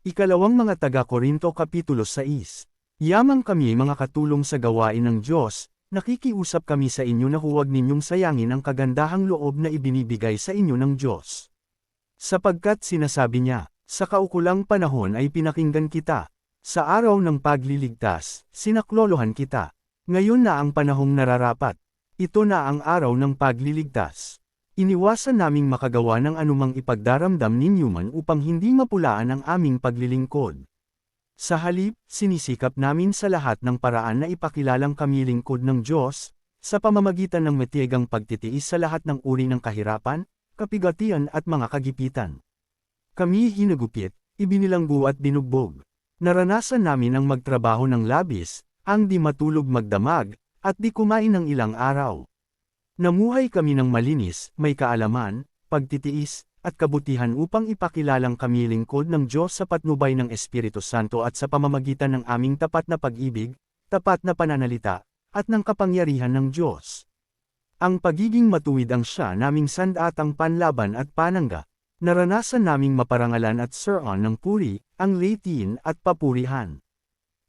Ikalawang mga taga-Korinto Kapitulo 6. Yamang kami mga katulong sa gawain ng Diyos, nakikiusap kami sa inyo na huwag ninyong sayangin ang kagandahang loob na ibinibigay sa inyo ng Diyos. Sapagkat sinasabi niya, sa kaukulang panahon ay pinakinggan kita. Sa araw ng pagliligtas, sinaklolohan kita. Ngayon na ang panahong nararapat. Ito na ang araw ng pagliligtas. Iniwasan naming makagawa ng anumang ipagdaramdam ninyo man upang hindi mapulaan ang aming paglilingkod. Sa halip, sinisikap namin sa lahat ng paraan na ipakilalang kami lingkod ng Diyos, sa pamamagitan ng matiyagang pagtitiis sa lahat ng uri ng kahirapan, kapigatian at mga kagipitan. Kami hinagupit, ibinilanggo at binugbog. Naranasan namin ang magtrabaho ng labis, ang di matulog magdamag, at di kumain ng ilang araw. Namuhay kami ng malinis, may kaalaman, pagtitiis, at kabutihan upang ipakilalang kami lingkod ng Diyos sa patnubay ng Espiritu Santo at sa pamamagitan ng aming tapat na pag-ibig, tapat na pananalita, at ng kapangyarihan ng Diyos. Ang pagiging matuwid ang siya naming sandatang panlaban at panangga. Naranasan naming maparangalan at suroan ng puri, ang leitin at papurihan.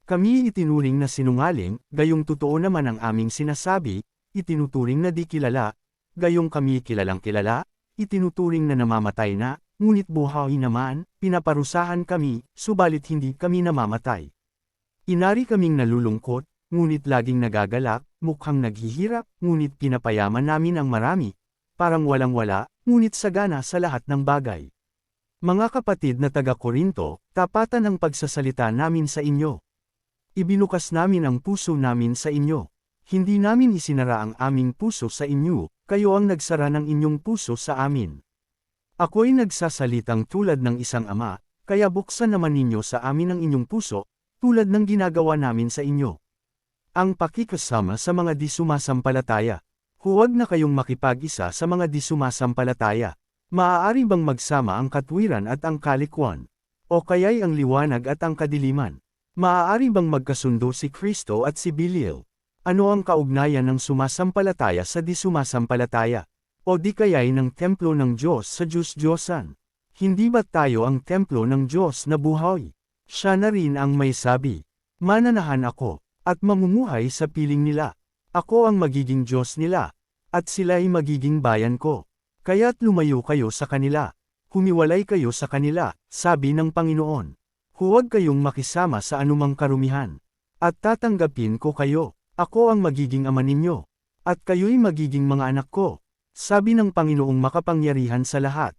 Kami itinuring na sinungaling, gayong totoo naman ang aming sinasabi, itinuturing na di kilala, gayong kami kilalang kilala, itinuturing na namamatay na, ngunit buhay naman, pinaparusahan kami, subalit hindi kami namamatay. Inari kaming nalulungkot, ngunit laging nagagalak, mukhang naghihirap, ngunit pinapayaman namin ang marami, parang walang-wala, ngunit sagana sa lahat ng bagay. Mga kapatid na taga-Korinto, tapatan ang pagsasalita namin sa inyo. Ibinukas namin ang puso namin sa inyo. Hindi namin isinara ang aming puso sa inyo, kayo ang nagsara ng inyong puso sa amin. Ako'y nagsasalitang tulad ng isang ama, kaya buksan naman ninyo sa amin ang inyong puso, tulad ng ginagawa namin sa inyo. Ang pakikasama sa mga di sumasampalataya. Huwag na kayong makipag-isa sa mga di sumasampalataya. Maaari bang magsama ang katwiran at ang kalikwan? O kaya'y ang liwanag at ang kadiliman? Maaari bang magkasundo si Kristo at si Belial? Ano ang kaugnayan ng sumasampalataya sa di sumasampalataya? O di kaya'y ng templo ng Diyos sa Diyos-Diyosan? Hindi ba tayo ang templo ng Diyos na buhay? Siya na rin ang may sabi, mananahan ako, at mamumuhay sa piling nila. Ako ang magiging Diyos nila, at sila'y magiging bayan ko. Kaya't lumayo kayo sa kanila. Humiwalay kayo sa kanila, sabi ng Panginoon. Huwag kayong makisama sa anumang karumihan. At tatanggapin ko kayo. Ako ang magiging ama ninyo, at kayo'y magiging mga anak ko, sabi ng Panginoong makapangyarihan sa lahat.